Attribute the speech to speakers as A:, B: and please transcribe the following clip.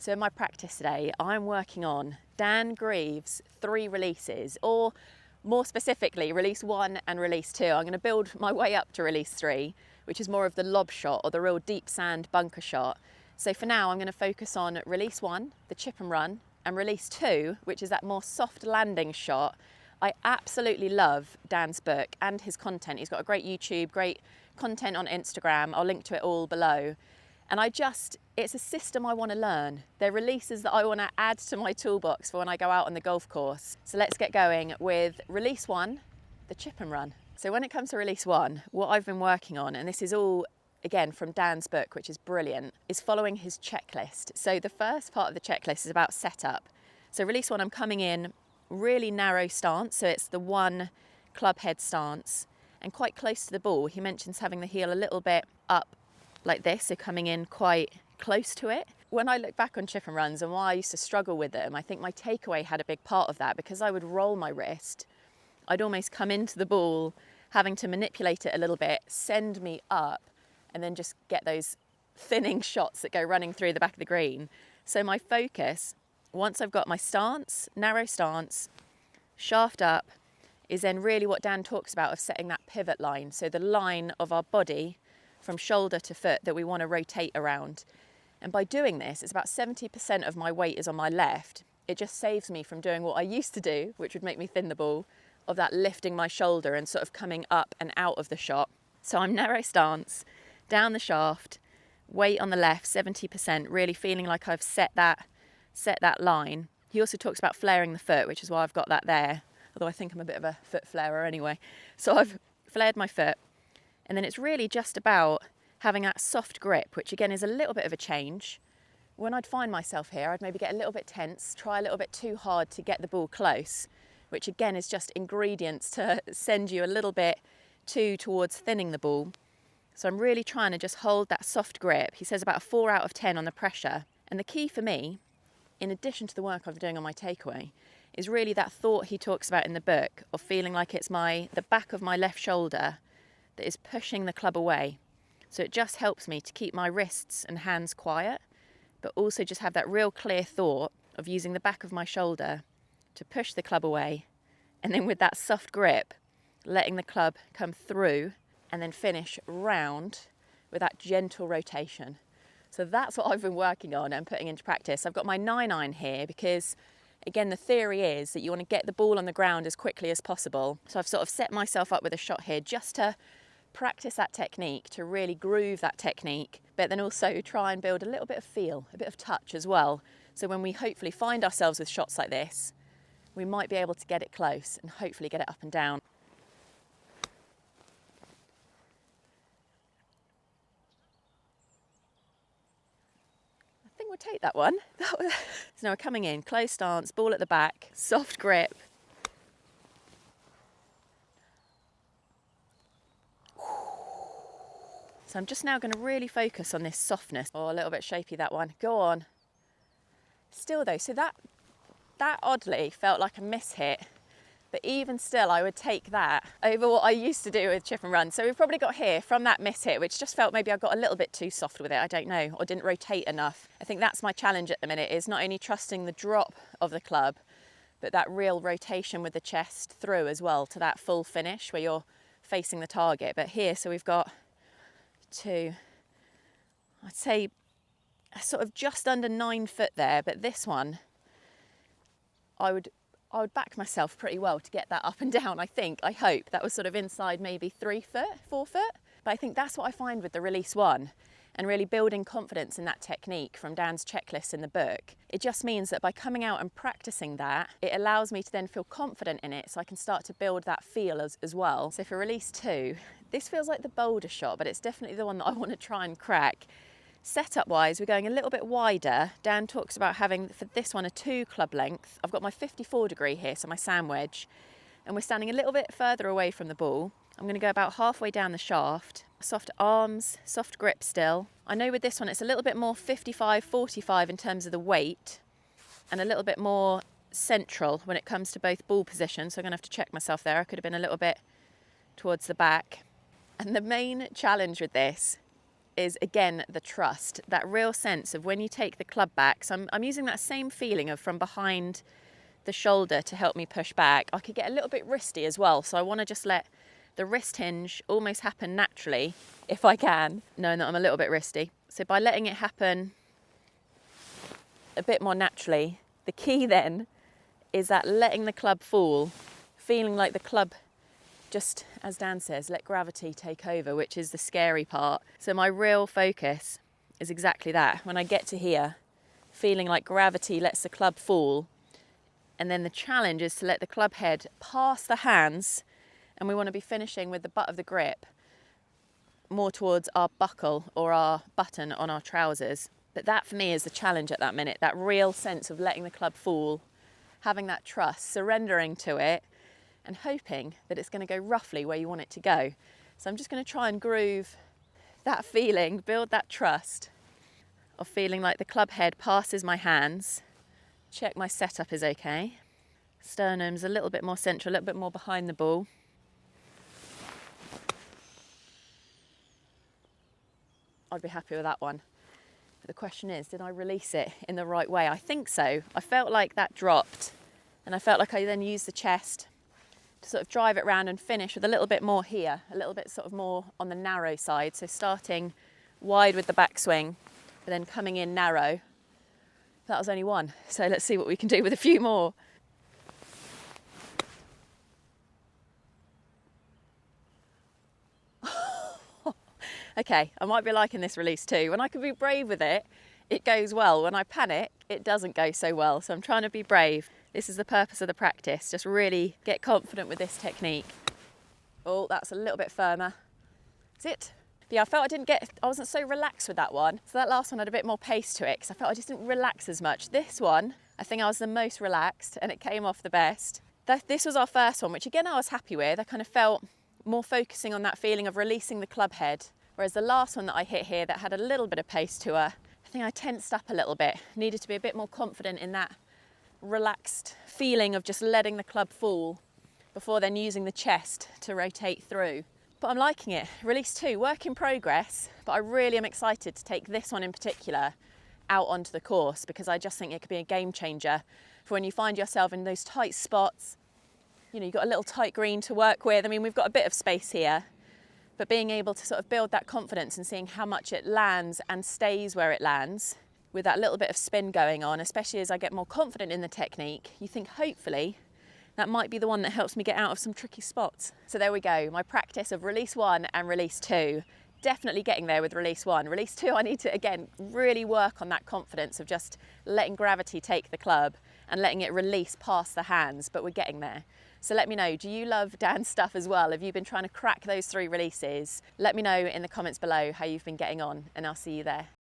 A: So in my practice today, I'm working on Dan Grieve's 3 releases, or more specifically, release 1 and release 2. I'm going to build my way up to release 3, which is more of the lob shot or the real deep sand bunker shot. So for now, I'm going to focus on release 1, the chip and run, and release 2, which is that more soft landing shot. I absolutely love Dan's book and his content. He's got a great YouTube, great content on Instagram. I'll link to it all below. And it's a system I want to learn. They're releases that I want to add to my toolbox for when I go out on the golf course. So let's get going with release 1, the chip and run. So when it comes to release 1, what I've been working on, and this is all, again, from Dan's book, which is brilliant, is following his checklist. So the first part of the checklist is about setup. So release 1, I'm coming in really narrow stance. So it's the 1 club head stance and quite close to the ball. He mentions having the heel a little bit up like this, so coming in quite close to it. When I look back on chip and runs and why I used to struggle with them, I think my takeaway had a big part of that, because I would roll my wrist. I'd almost come into the ball, having to manipulate it a little bit, send me up, and then just get those thinning shots that go running through the back of the green. So my focus, once I've got my stance, narrow stance, shaft up, is then really what Dan talks about of setting that pivot line. So the line of our body from shoulder to foot that we want to rotate around. And by doing this, it's about 70% of my weight is on my left. It just saves me from doing what I used to do, which would make me thin the ball, of that lifting my shoulder and sort of coming up and out of the shot. So I'm narrow stance, down the shaft, weight on the left, 70%, really feeling like I've set that line. He also talks about flaring the foot, which is why I've got that there, although I think I'm a bit of a foot flarer anyway. So I've flared my foot. And then it's really just about having that soft grip, which again is a little bit of a change. When I'd find myself here, I'd maybe get a little bit tense, try a little bit too hard to get the ball close, which again is just ingredients to send you a little bit towards thinning the ball. So I'm really trying to just hold that soft grip. He says about a 4 out of 10 on the pressure. And the key for me, in addition to the work I'm doing on my takeaway, is really that thought he talks about in the book of feeling like it's the back of my left shoulder that is pushing the club away. So it just helps me to keep my wrists and hands quiet, but also just have that real clear thought of using the back of my shoulder to push the club away, and then with that soft grip, letting the club come through and then finish round with that gentle rotation. So that's what I've been working on and putting into practice. I've got my 9-iron here because, again, the theory is that you want to get the ball on the ground as quickly as possible. So I've sort of set myself up with a shot here just to practice that technique, to really groove that technique, but then also try and build a little bit of feel, a bit of touch as well. So when we hopefully find ourselves with shots like this, we might be able to get it close and hopefully get it up and down. I think we'll take that one. So now we're coming in, close stance, ball at the back, soft grip. So I'm just now going to really focus on this softness. Oh, a little bit shapy, that one. Go on. Still though, so that oddly felt like a miss-hit, but even still I would take that over what I used to do with chip and run. So we've probably got here from that miss-hit, which just felt maybe I got a little bit too soft with it, I don't know, or didn't rotate enough. I think that's my challenge at the minute, is not only trusting the drop of the club, but that real rotation with the chest through as well to that full finish where you're facing the target. But here, so we've got 2, I'd say sort of just under 9 foot there, but this one I would back myself pretty well to get that up and down. I hope that was sort of inside maybe 3 foot, 4 foot. But I think that's what I find with the release 1, and really building confidence in that technique from Dan's checklist in the book. It just means that by coming out and practicing that, it allows me to then feel confident in it, so I can start to build that feel as well. So for release 2, this feels like the bolder shot, but it's definitely the one that I want to try and crack. Setup wise, we're going a little bit wider. Dan talks about having, for this one, a 2 club length. I've got my 54 degree here, so my sand wedge, and we're standing a little bit further away from the ball. I'm going to go about halfway down the shaft. Soft arms, soft grip still. I know with this one it's a little bit more 55-45 in terms of the weight, and a little bit more central when it comes to both ball positions, so I'm going to have to check myself there. I could have been a little bit towards the back. And the main challenge with this is, again, the trust, that real sense of when you take the club back. So I'm using that same feeling of from behind the shoulder to help me push back. I could get a little bit wristy as well, so I want to just let the wrist hinge almost happen naturally, if I can, knowing that I'm a little bit wristy. So by letting it happen a bit more naturally, the key then is that letting the club fall, feeling like the club, just as Dan says, let gravity take over, which is the scary part. So my real focus is exactly that. When I get to here, feeling like gravity lets the club fall, and then the challenge is to let the club head pass the hands, and we want to be finishing with the butt of the grip more towards our buckle or our button on our trousers. But that for me is the challenge at that minute, that real sense of letting the club fall, having that trust, surrendering to it, and hoping that it's going to go roughly where you want it to go. So I'm just going to try and groove that feeling, build that trust of feeling like the club head passes my hands. Check my setup is okay. Sternum's a little bit more central, a little bit more behind the ball. I'd be happy with that one. But the question is, did I release it in the right way? I think so. I felt like that dropped, and I felt like I then used the chest to sort of drive it round and finish with a little bit more here, a little bit sort of more on the narrow side. So starting wide with the backswing, but then coming in narrow. That was only one. So let's see what we can do with a few more. Okay, I might be liking this release too. When I can be brave with it, it goes well. When I panic, it doesn't go so well. So I'm trying to be brave. This is the purpose of the practice. Just really get confident with this technique. Oh, that's a little bit firmer. That's it. But yeah, I felt I wasn't so relaxed with that one. So that last one had a bit more pace to it because I felt I just didn't relax as much. This one, I think I was the most relaxed and it came off the best. This was our first one, which again I was happy with. I kind of felt more focusing on that feeling of releasing the club head. Whereas the last one that I hit here that had a little bit of pace to her, I think I tensed up a little bit. Needed to be a bit more confident in that relaxed feeling of just letting the club fall before then using the chest to rotate through. But I'm liking it. Release 2, work in progress, but I really am excited to take this one in particular out onto the course because I just think it could be a game changer for when you find yourself in those tight spots. You know, you've got a little tight green to work with. I mean, we've got a bit of space here, but being able to sort of build that confidence and seeing how much it lands and stays where it lands with that little bit of spin going on, especially as I get more confident in the technique, you think hopefully that might be the one that helps me get out of some tricky spots. So there we go, my practice of release 1 and release 2. Definitely getting there with release 1. Release 2, I need to, again, really work on that confidence of just letting gravity take the club and letting it release past the hands, but we're getting there. So let me know, do you love Dan's stuff as well? Have you been trying to crack those 3 releases? Let me know in the comments below how you've been getting on, and I'll see you there.